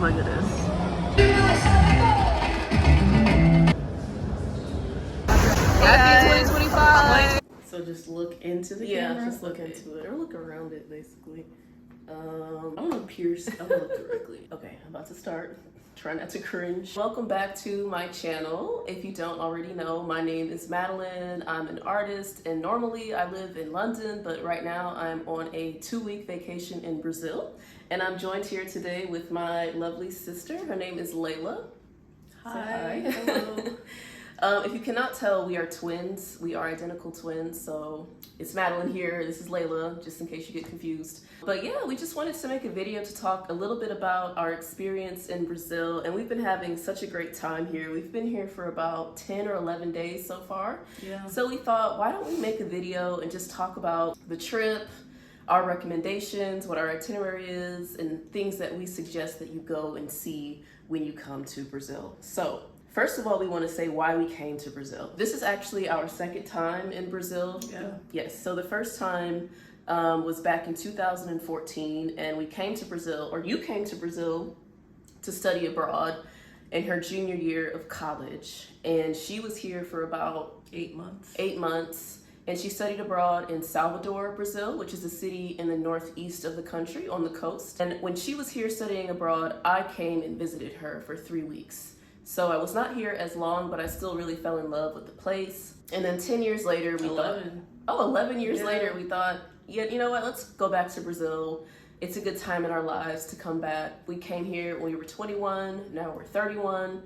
my goodness. Happy 2025. So just look into the camera. Just look into it, or look around it, basically. I'm gonna pierce. I'm gonna look directly. Okay, I'm about to start. Try not to cringe. Welcome back to my channel. If you don't already know, my name is Madeline. I'm an artist, and normally I live in London, but right now I'm on a 2-week vacation in Brazil. And I'm joined here today with my lovely sister. Her name is Layla. Hi. Say hi. Hello. If you cannot tell, we are twins. We are identical twins. So it's Madeline here. This is Layla, just in case you get confused. But yeah, we just wanted to make a video to talk a little bit about our experience in Brazil. And we've been having such a great time here. We've been here for about 10 or 11 days so far. Yeah. So we thought, why don't we make a video and just talk about the trip, our recommendations, what our itinerary is, and things that we suggest that you go and see when you come to Brazil. So first of all, we want to say why we came to Brazil. This is actually our second time in Brazil. Yeah. Yes, so the first time was back in 2014, and we came to Brazil, or you came to Brazil to study abroad in her junior year of college. And she was here for about 8 months. 8 months. And she studied abroad in Salvador, Brazil, which is a city in the northeast of the country on the coast. And when she was here studying abroad, I came and visited her for 3 weeks. So I was not here as long, but I still really fell in love with the place. And then 10 years later, we 11 years later, we thought, yeah, you know what, let's go back to Brazil. It's a good time in our lives to come back. We came here when we were 21, now we're 31.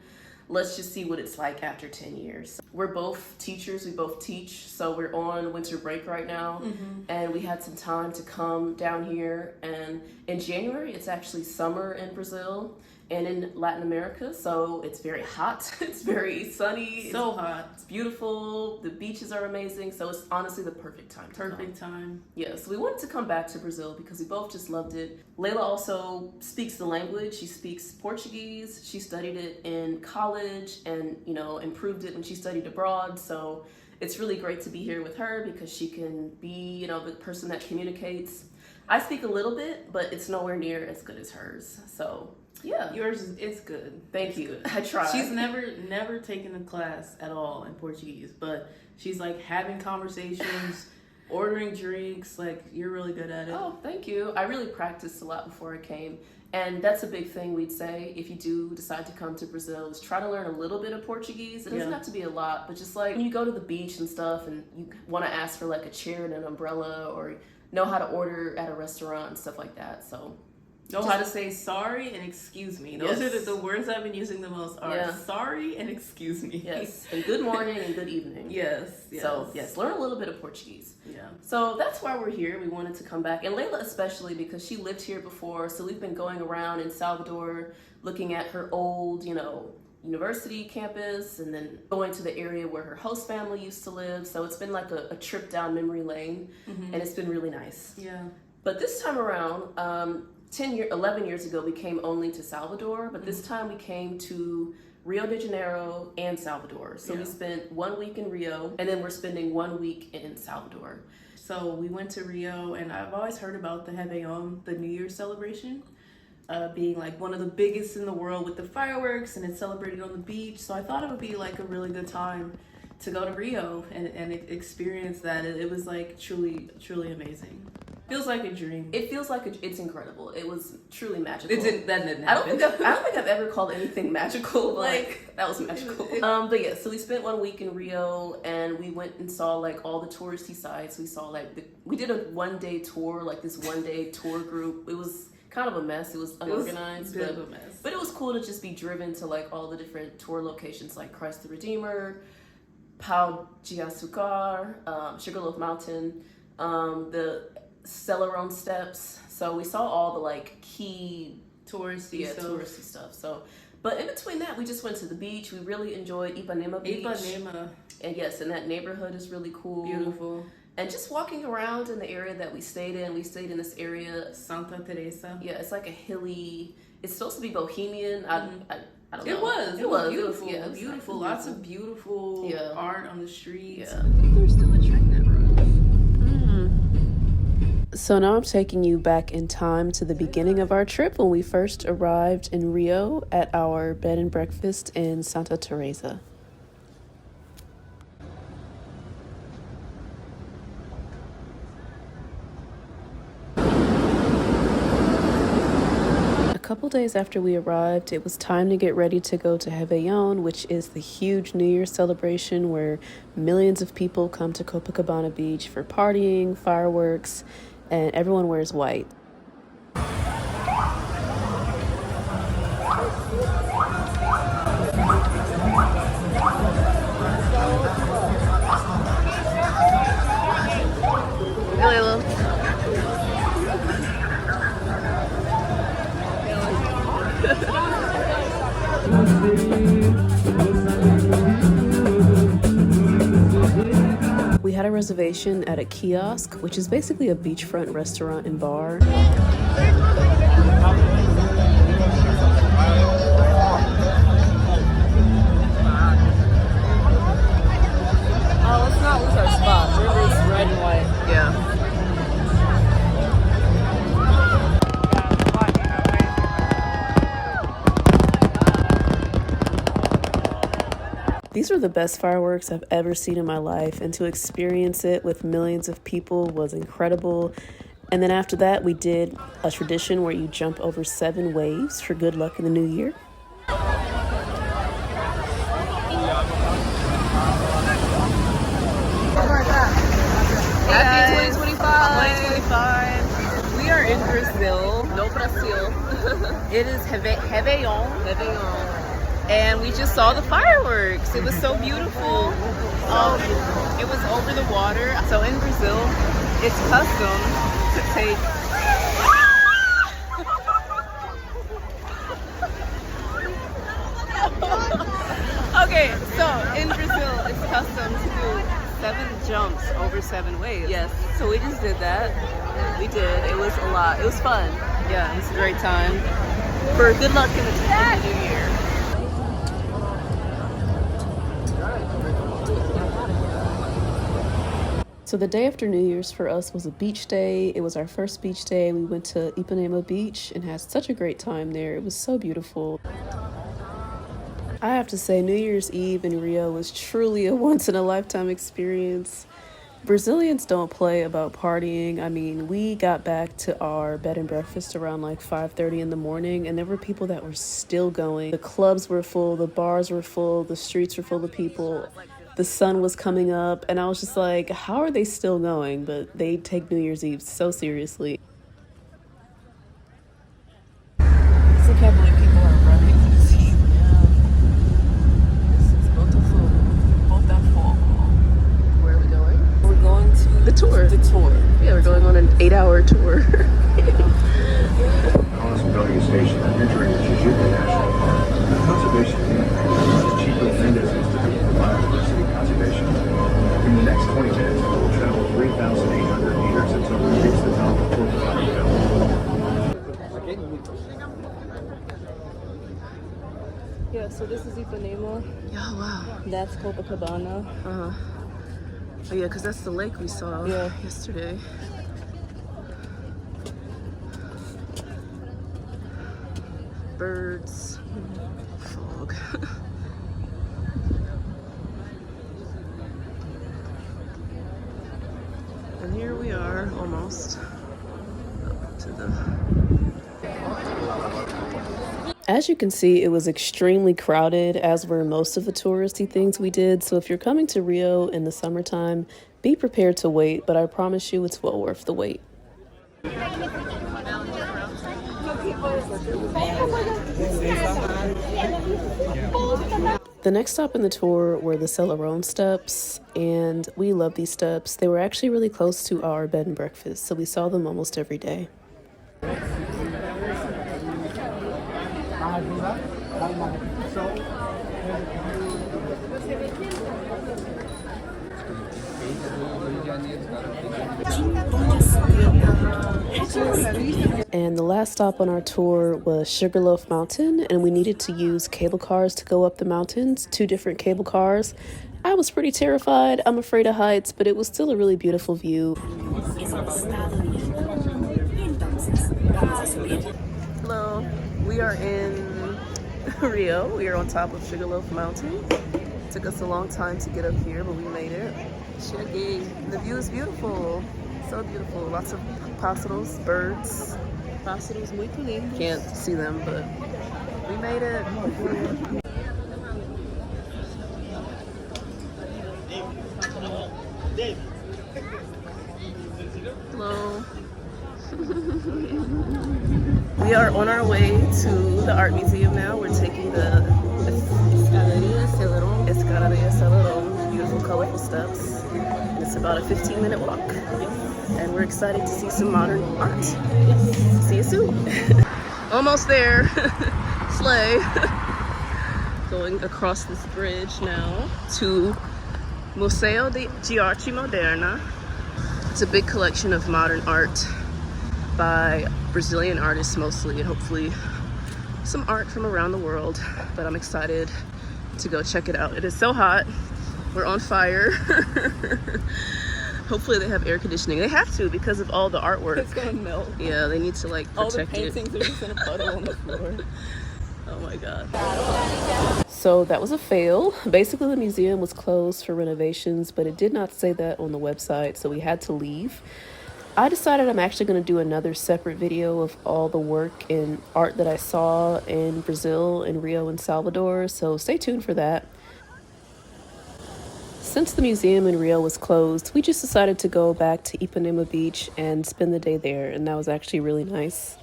Let's just see what it's like after 10 years. We're both teachers, we both teach, so we're on winter break right now, and we had some time to come down here. And in January, it's actually summer in Brazil and in Latin America, so it's very hot, it's very sunny. So hot. It's beautiful, the beaches are amazing, so it's honestly the perfect time to Perfect come. time. Yeah, so we wanted to come back to Brazil because we both just loved it. Layla also speaks the language. She speaks Portuguese. She studied it in college and, you know, improved it when she studied abroad. So it's really great to be here with her because she can be, you know, the person that communicates. I speak a little bit, but it's nowhere near as good as hers. So yeah. Yours is good. Thank you. Good. I tried. She's never taken a class at all in Portuguese, but she's like having conversations, ordering drinks. Like, you're really good at it. Oh, thank you. I really practiced a lot before I came. And that's a big thing we'd say if you do decide to come to Brazil, is try to learn a little bit of Portuguese. It doesn't have to be a lot, but just like when you go to the beach and stuff and you want to ask for like a chair and an umbrella, or know how to order at a restaurant and stuff like that. So know how to say sorry and excuse me. Those are the words I've been using the most are sorry and excuse me. Yes, and good morning and good evening. Yes. So yes, learn a little bit of Portuguese. Yeah. So that's why we're here. We wanted to come back, and Layla especially because she lived here before. So we've been going around in Salvador, looking at her old, you know, university campus, and then going to the area where her host family used to live. So it's been like a trip down memory lane, and it's been really nice. Yeah. But this time around, 11 years ago, we came only to Salvador, but this time we came to Rio de Janeiro and Salvador. So we spent 1 week in Rio, and then we're spending 1 week in Salvador. So we went to Rio, and I've always heard about the Réveillon, the New Year's celebration, being like one of the biggest in the world with the fireworks, and it's celebrated on the beach. So I thought it would be like a really good time to go to Rio and experience that. It was like truly amazing. Feels like a dream. It feels like it's incredible. It was truly magical. That didn't happen. I don't think I've ever called anything magical. Like that was magical. But yeah, so we spent 1 week in Rio, and we went and saw like all the touristy sites. We saw we did a 1-day tour, like this 1-day tour group. It was kind of a mess. It was unorganized, it was a bit of a mess. But it was cool to just be driven to like all the different tour locations, like Christ the Redeemer, Pau de Açúcar, Sugarloaf Mountain, the Celeron Steps. So we saw all the like key touristy stuff. So, but in between that, we just went to the beach. We really enjoyed Ipanema Beach. And yes, and that neighborhood is really cool. Beautiful. And just walking around in the area that we stayed in this area, Santa Teresa. Yeah, it's like a hilly. It's supposed to be bohemian. I don't know. It was beautiful. Yeah, beautiful. Lots of beautiful art on the streets. Yeah. I think there's still a train that runs. So now I'm taking you back in time to the beginning of our trip when we first arrived in Rio at our bed and breakfast in Santa Teresa. A couple days after we arrived, it was time to get ready to go to Réveillon, which is the huge New Year's celebration where millions of people come to Copacabana Beach for partying, fireworks, and everyone wears white. We had a reservation at a kiosk, which is basically a beachfront restaurant and bar. Oh, let's not lose our spot. River's red and white. Yeah. These were the best fireworks I've ever seen in my life, and to experience it with millions of people was incredible. And then after that, we did a tradition where you jump over 7 waves for good luck in the new year. Happy 2025! We are in Brazil. No Brasil. It is Réveillon. And we just saw the fireworks. It was so beautiful. It was over the water. So in Brazil, it's custom to take. Okay, so in Brazil, it's custom to do 7 jumps over 7 waves. Yes. So we just did that. We did. It was a lot. It was fun. Yeah, it was a great time. For good luck in the new year. So the day after New Year's for us was a beach day. It was our first beach day. We went to Ipanema Beach and had such a great time there. It was so beautiful. I have to say, New Year's Eve in Rio was truly a once-in-a-lifetime experience. Brazilians don't play about partying. I mean, we got back to our bed and breakfast around like 5:30 in the morning, and there were people that were still going. The clubs were full, the bars were full, the streets were full of people. The sun was coming up, and I was just like, how are they still going? But they take New Year's Eve so seriously. I can't believe people are running this heat. This is Botafogo. Where are we going? We're going to The tour. Yeah, we're going on an 8-hour tour. Building a station entering the Sugarloaf National Park. Conservation is cheaper than distance to biodiversity conservation. In the next 20 minutes, we will travel 3,800 meters until we reach the top of Copacabana Hill. Yeah, so this is Ipanema. Oh, wow. That's Copacabana. Oh, yeah, because that's the lake we saw yesterday. Birds, fog. And here we are, almost up to the... As you can see, it was extremely crowded, as were most of the touristy things we did. So if you're coming to Rio in the summertime, be prepared to wait, but I promise you it's well worth the wait. The next stop in the tour were the Salvador steps, and we love these steps. They were actually really close to our bed and breakfast, so we saw them almost every day. And the last stop on our tour was Sugarloaf Mountain, and we needed to use cable cars to go up the mountains, 2 different cable cars. I was pretty terrified. I'm afraid of heights, but it was still a really beautiful view. Hello, we are in Rio. We are on top of Sugarloaf Mountain. It took us a long time to get up here, but we made it. The view is beautiful. So beautiful. Lots of pássaros, birds. Pássaros muito lindos. Can't see them, but we made it. Hello. We are on our way to the art museum now. We're taking the Escalaria Salvador, beautiful colorful steps. And it's about a 15-minute walk. And we're excited to see some modern art. See you soon. Almost there. Sleigh. Going across this bridge now to Museo de Arte Moderna. It's a big collection of modern art by Brazilian artists mostly, and hopefully some art from around the world. But I'm excited to go check it out. It is so hot. We're on fire. Hopefully they have air conditioning. They have to because of all the artwork. It's gonna melt. Yeah, they need to like protect it. All the paintings are just in a puddle on the floor. Oh my god. So that was a fail. Basically the museum was closed for renovations, but it did not say that on the website, so we had to leave. I decided I'm actually going to do another separate video of all the work and art that I saw in Brazil, in Rio and Salvador, so stay tuned for that. Since the museum in Rio was closed, we just decided to go back to Ipanema Beach and spend the day there, and that was actually really nice.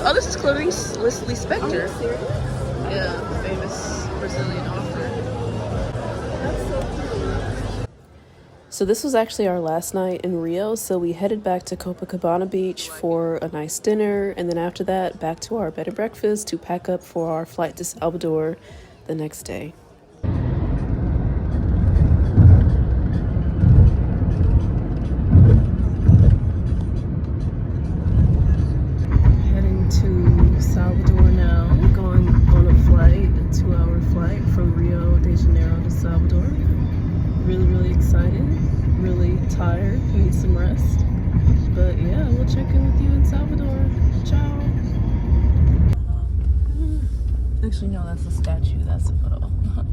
Oh, this is Clarice Lispector. Yeah, famous Brazilian author. So this was actually our last night in Rio, so we headed back to Copacabana Beach for a nice dinner, and then after that, back to our bed and breakfast to pack up for our flight to Salvador the next day. Salvador now, going on a flight, a 2-hour flight from Rio de Janeiro to Salvador. Really excited, really tired, need some rest. But yeah, we'll check in with you in Salvador. Ciao. Actually, no, that's a statue, that's a photo. I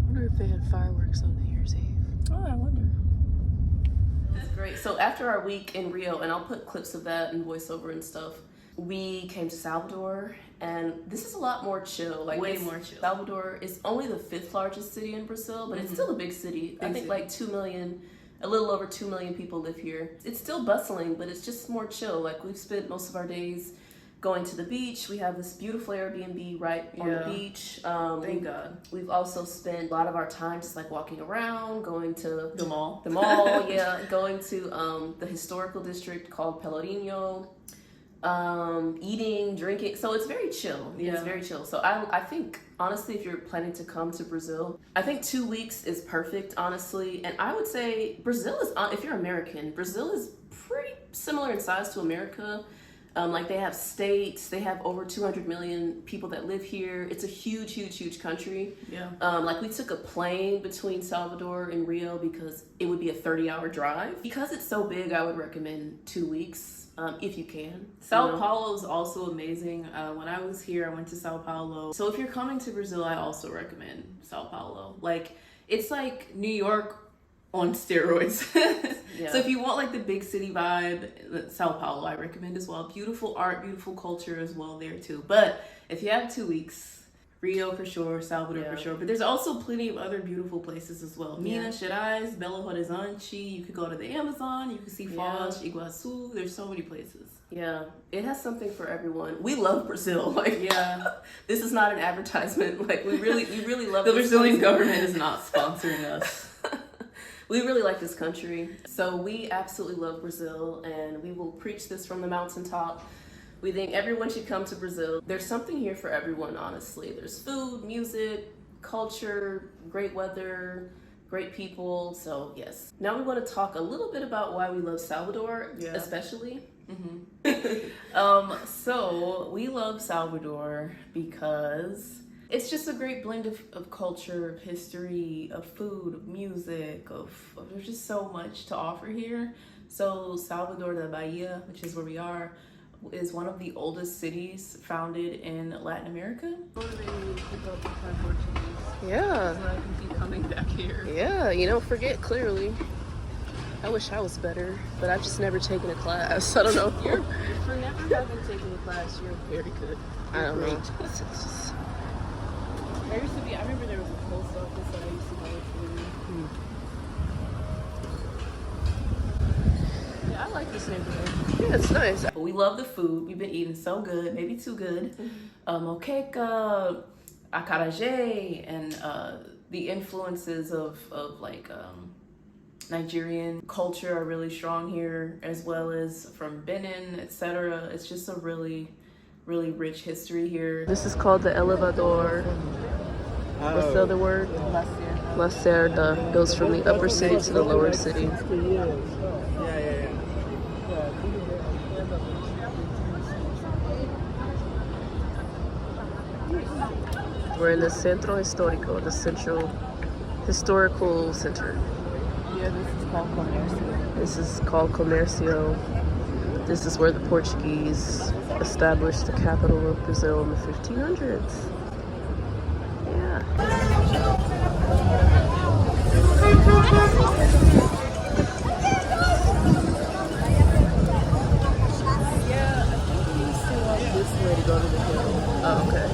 wonder if they had fireworks on New Year's Eve. Oh, I wonder. Great. So after our week in Rio, and I'll put clips of that and voiceover and stuff, we came to Salvador, and this is a lot more chill. Like way more chill. Salvador is only the 5th largest city in Brazil, but it's still a big city. I think like 2 million, a little over 2 million people live here. It's still bustling, but it's just more chill. Like we've spent most of our days going to the beach. We have this beautiful Airbnb right on the beach. Thank God. We've also spent a lot of our time just like walking around, going to the mall. Yeah, going to the historical district called Pelourinho, eating, drinking. So it's very chill. Yeah. It's very chill. So I think, honestly, if you're planning to come to Brazil, I think 2 weeks is perfect, honestly. And I would say Brazil is, if you're American, Brazil is pretty similar in size to America. Like they have states, they have over 200 million people that live here. It's a huge country. Yeah. Like we took a plane between Salvador and Rio because it would be a 30-hour drive. Because it's so big, I would recommend 2 weeks if you can. Sao Paulo is also amazing. When I was here, I went to Sao Paulo. So if you're coming to Brazil, I also recommend Sao Paulo. Like it's like New York on steroids. Yeah. So if you want like the big city vibe, Sao Paulo I recommend as well. Beautiful art, beautiful culture as well there too. But if you have 2 weeks, Rio for sure, Salvador for sure. But there's also plenty of other beautiful places as well. Minas Gerais, Belo Horizonte. You could go to the Amazon. You could see Foz, Iguaçu. There's so many places. Yeah, it has something for everyone. We love Brazil. Like, this is not an advertisement. Like, we really love the Brazilian government is not sponsoring us. We really like this country. So we absolutely love Brazil, and we will preach this from the mountaintop. We think everyone should come to Brazil. There's something here for everyone, honestly. There's food, music, culture, great weather, great people. So yes. Now we want to talk a little bit about why we love Salvador, especially. So we love Salvador because it's just a great blend of culture, of history, of food, of music, there's just so much to offer here. So Salvador da Bahia, which is where we are, is one of the oldest cities founded in Latin America. Yeah. So I can keep coming back here. Yeah, you don't forget, clearly. I wish I was better, but I've just never taken a class. I don't know. You're for never having taken a class, you're very good. I don't know. It's just, I remember there was a post office that I used to go to. Yeah, I like this neighborhood. Yeah, it's nice. We love the food. We've been eating so good, maybe too good. Moqueca, acarajé, and the influences of like Nigerian culture are really strong here, as well as from Benin, etc. It's just a really, really rich history here. This is called the Elevador. What's the other word? La Cerda. Goes from the upper city to the lower city. We're in the Centro Histórico, the central historical center. Yeah, this is called Comércio. This is called Comércio. This is where the Portuguese established the capital of Brazil in the 1500s. Yeah. This way to go to the hill. Oh, okay.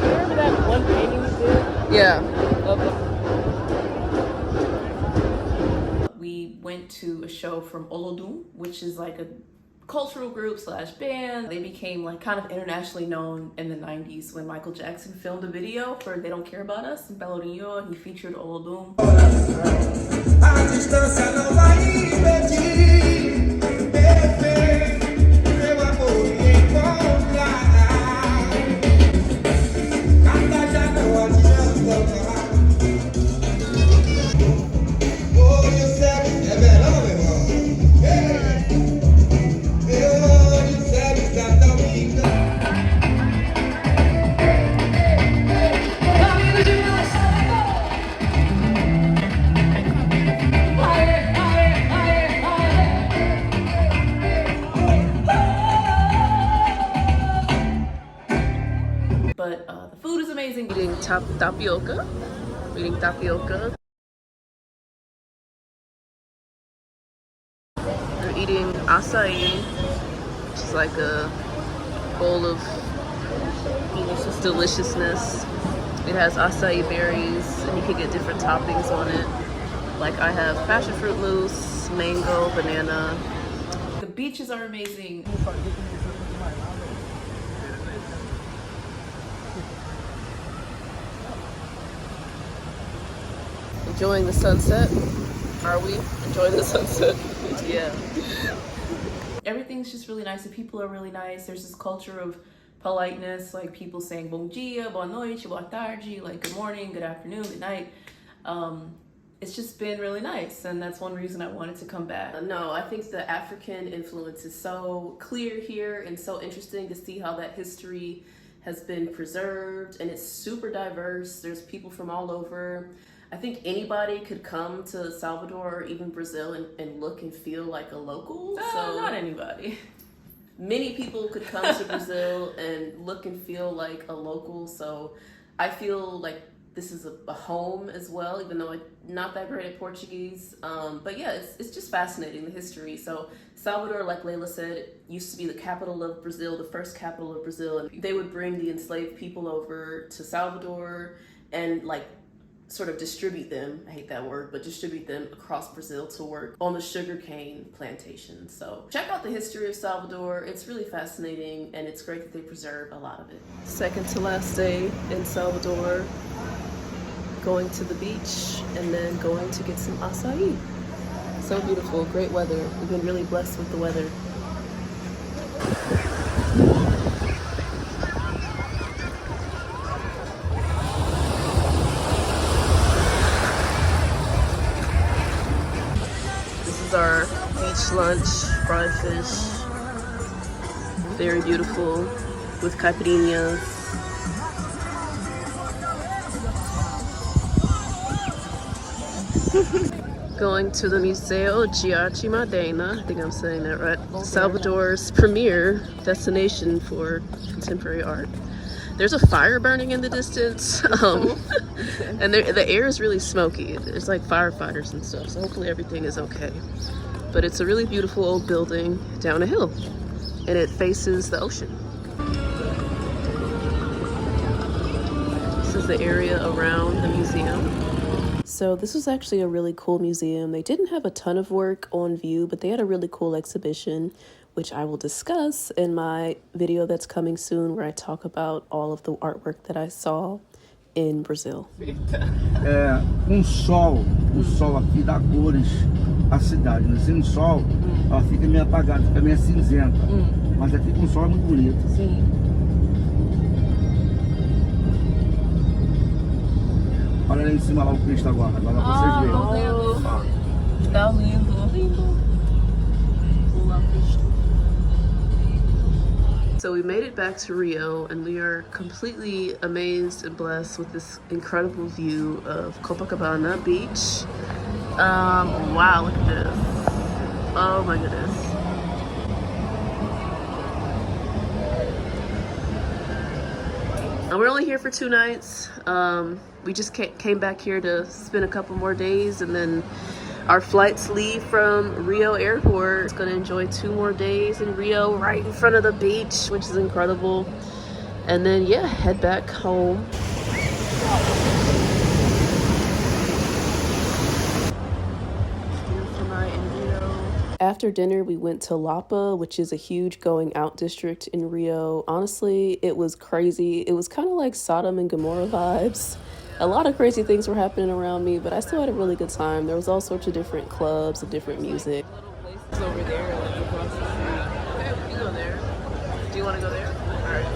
Remember that one painting we did? Yeah. We went to a show from Olodum, which is like a cultural group / band. They became like kind of internationally known in the 90s when Michael Jackson filmed a video for They Don't Care About Us in Belo Rio, and he featured Olodum. But the food is amazing. Eating tapioca. Eating tapioca. We're eating acai, which is like a bowl of deliciousness. It has acai berries, and you can get different toppings on it. Like I have passion fruit mousse, mango, banana. The beaches are amazing. Enjoying the sunset. Are we enjoying the sunset? Yeah. Everything's just really nice. The people are really nice. There's this culture of politeness, like people saying bom dia, boa noite, boa tarde, like good morning, good afternoon, good night. It's just been really nice, and that's one reason I wanted to come back. No, I think the African influence is so clear here and so interesting to see how that history has been preserved, and it's super diverse. There's people from all over. I think anybody could come to Salvador or even Brazil and look and feel like a local. So not anybody. Many people could come to Brazil and look and feel like a local. So I feel like this is a home as well, even though I'm not that great at Portuguese. But yeah, it's just fascinating, the history. So Salvador, like Layla said, used to be the capital of Brazil, the first capital of Brazil. And they would bring the enslaved people over to Salvador and like sort of distribute them, I hate that word, but distribute them across Brazil to work on the sugarcane plantations. So check out the history of Salvador. It's really fascinating, and it's great that they preserve a lot of it. Second to last day in Salvador, going to the beach and then going to get some acai. So beautiful, great weather. We've been really blessed with the weather. Our beach lunch, fried fish, very beautiful with caipirinhas. Going to the Museo de Arte Moderna, I think I'm saying that right, Salvador's premier destination for contemporary art. There's a fire burning in the distance, and the air is really smoky. There's like firefighters and stuff, so hopefully everything is okay. But it's a really beautiful old building down a hill, and it faces the ocean. This is the area around the museum. So this was actually a really cool museum. They didn't have a ton of work on view, but they had a really cool exhibition, which I will discuss in my video that's coming soon, where I talk about all of the artwork that I saw in Brazil. O sol aqui dá cores à cidade. Sem sol, ela fica meio apagada, fica meio cinzenta. Mas aqui com sol é muito bonito. Sim. Olha lá em cima lá o Cristo agora vocês verem. Tá lindo, lindo. So we made it back to Rio, and we are completely amazed and blessed with this incredible view of Copacabana Beach. Wow, look at this. Oh my goodness. And we're only here for 2 nights. We just came back here to spend a couple more days, and then our flights leave from Rio Airport. It's gonna enjoy 2 more days in Rio, right in front of the beach, which is incredible. And then, yeah, head back home. After dinner, we went to Lapa, which is a huge going out district in Rio. Honestly, it was crazy. It was kind of like Sodom and Gomorrah vibes. A lot of crazy things were happening around me, but I still had a really good time. There was all sorts of different clubs and different music. Little places over there, like across the street. Okay, we can go there. Do you want to go there? All right.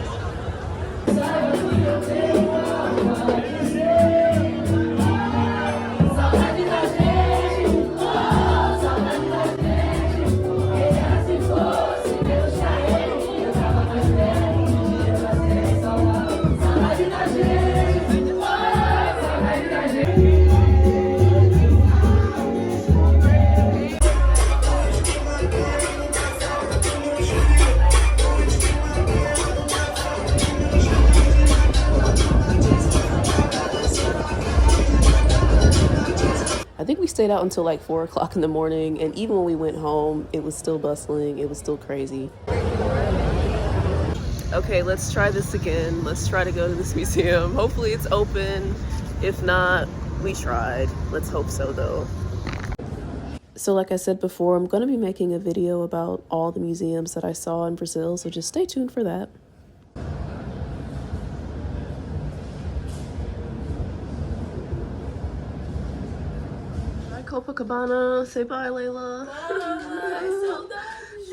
I think we stayed out until like 4 o'clock in the morning, and even when we went home, it was still bustling. It was still crazy. Okay, let's try this again. Let's try to go to this museum. Hopefully it's open. If not, we tried. Let's hope so though. So like I said before, I'm going to be making a video about all the museums that I saw in Brazil, so just stay tuned for that. Copacabana, say bye, Layla. Bye.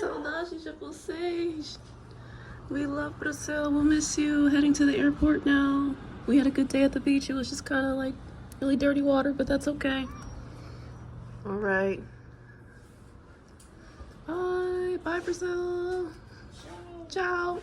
Saudades de vocês. We love Brazil. We'll miss you. Heading to the airport now. We had a good day at the beach. It was just kind of like really dirty water, but that's okay. All right. Bye. Bye, Brazil. Ciao.